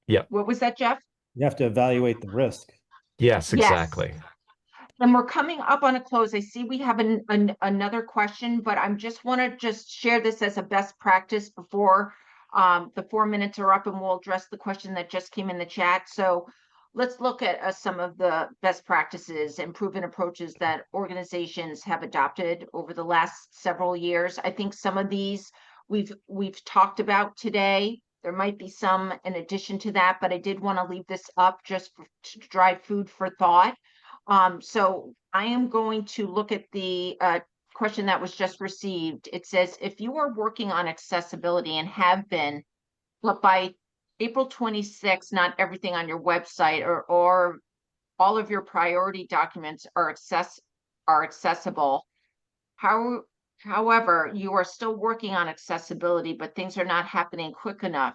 D: Yep.
B: what was that, Jeff?
C: You have to evaluate the risk.
D: Yes,
B: Yes.
D: exactly.
B: And we're coming up on a close. I see we have another question, but I'm just want to just share this as a best practice before the 4 minutes are up, and we'll address the question that just came in the chat. So let's look at some of the best practices and proven approaches that organizations have adopted over the last several years. I think some of these we've talked about today. There might be some in addition to that, but I did want to leave this up just to drive food for thought. So I am going to look at the question that was just received. It says, if you are working on accessibility and have been, but by April 26th, not everything on your website or all of your priority documents are accessible. However, you are still working on accessibility, but things are not happening quick enough.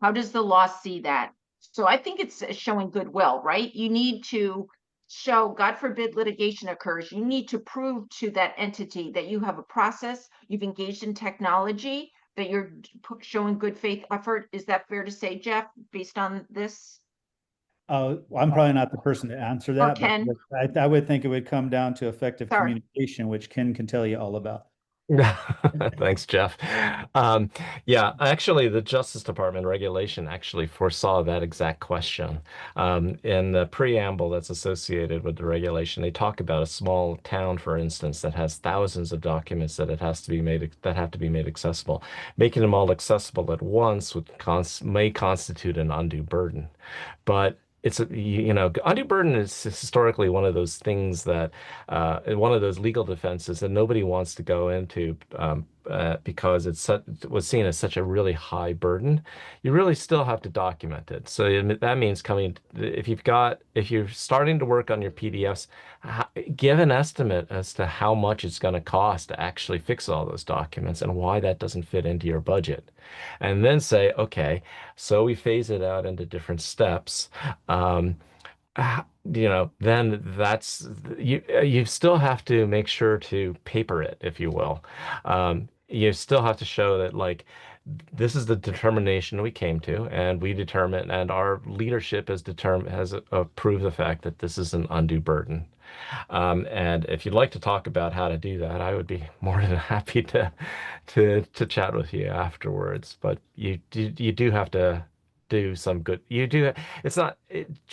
B: How does the law see that? So I think it's showing goodwill, right? You need to show, God forbid litigation occurs, you need to prove to that entity that you have a process, you've engaged in technology, that you're showing good faith effort. Is that fair to say, Jeff, based on this?
C: I'm probably not the person to answer
B: Or
C: that,
B: Ken?
C: but I would think it would come down to effective
B: Sorry.
C: communication, which Ken can tell you all about.
D: Thanks, Jeff. Yeah, actually, the Justice Department regulation actually foresaw that exact question. In the preamble that's associated with the regulation, they talk about a small town, for instance, that has thousands of documents that have to be made accessible. Making them all accessible at once may constitute an undue burden. But undue burden is historically one of those things that, one of those legal defenses that nobody wants to go into because it was seen as such a really high burden. You really still have to document it. So that means if you're starting to work on your PDFs, give an estimate as to how much it's going to cost to actually fix all those documents and why that doesn't fit into your budget. And then say, okay, so we phase it out into different steps. Then you still have to make sure to paper it, if you will. You still have to show that, like, this is the determination we came to, and and our leadership has approved the fact that this is an undue burden. And if you'd like to talk about how to do that, I would be more than happy to chat with you afterwards. But you do have to do some good. It's not.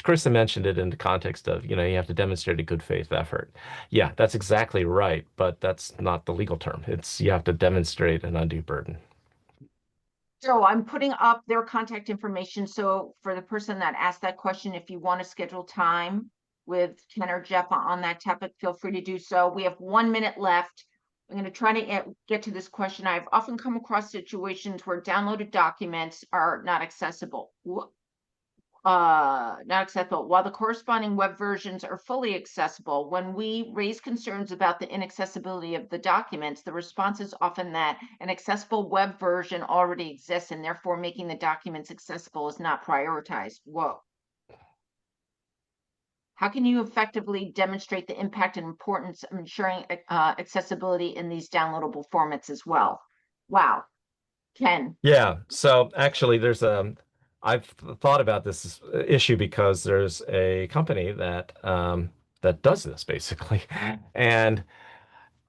D: Krista mentioned it in the context of, you have to demonstrate a good faith effort. Yeah, that's exactly right, but that's not the legal term. You have to demonstrate an undue burden.
B: So I'm putting up their contact information. So for the person that asked that question, if you want to schedule time with Ken or Jeff on that topic, feel free to do so. We have 1 minute left. I'm going to try to get to this question. I've often come across situations where downloaded documents are not accessible. not accessible. While the corresponding web versions are fully accessible, when we raise concerns about the inaccessibility of the documents, the response is often that an accessible web version already exists and therefore making the documents accessible is not prioritized. Whoa. How can you effectively demonstrate the impact and importance of ensuring accessibility in these downloadable formats as well? Wow. Ken.
D: Yeah, so actually I've thought about this issue because there's a company that that does this basically. And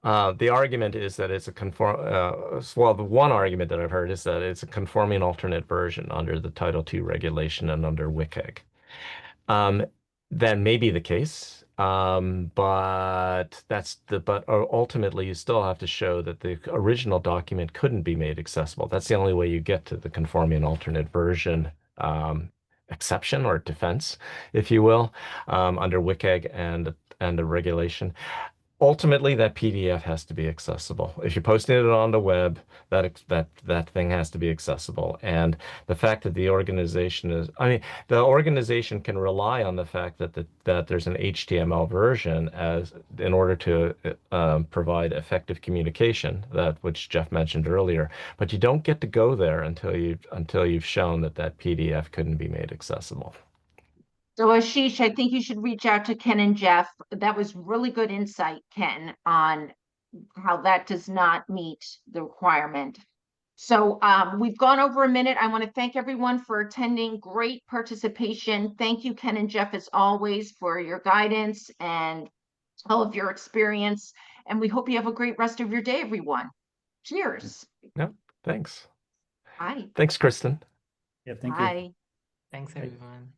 D: the argument is that it's a well, the one argument that I've heard is that it's a conforming alternate version under the Title II regulation and under WCAG. That may be the case, but ultimately you still have to show that the original document couldn't be made accessible. That's the only way you get to the conforming alternate version exception or defense, if you will, under WCAG and the regulation. Ultimately, that PDF has to be accessible. If you're posting it on the web, that thing has to be accessible. And the fact that the organization the organization can rely on the fact that there's an HTML version in order to provide effective communication, which Jeff mentioned earlier. But you don't get to go there until you've shown that PDF couldn't be made accessible.
B: So Ashish, I think you should reach out to Ken and Jeff. That was really good insight, Ken, on how that does not meet the requirement. So we've gone over a minute. I want to thank everyone for attending. Great participation. Thank you, Ken and Jeff, as always, for your guidance and all of your experience. And we hope you have a great rest of your day, everyone. Cheers.
D: Yeah, thanks.
B: Bye.
D: Thanks, Kristen.
C: Yeah, thank you.
B: Bye.
A: Thanks, everyone.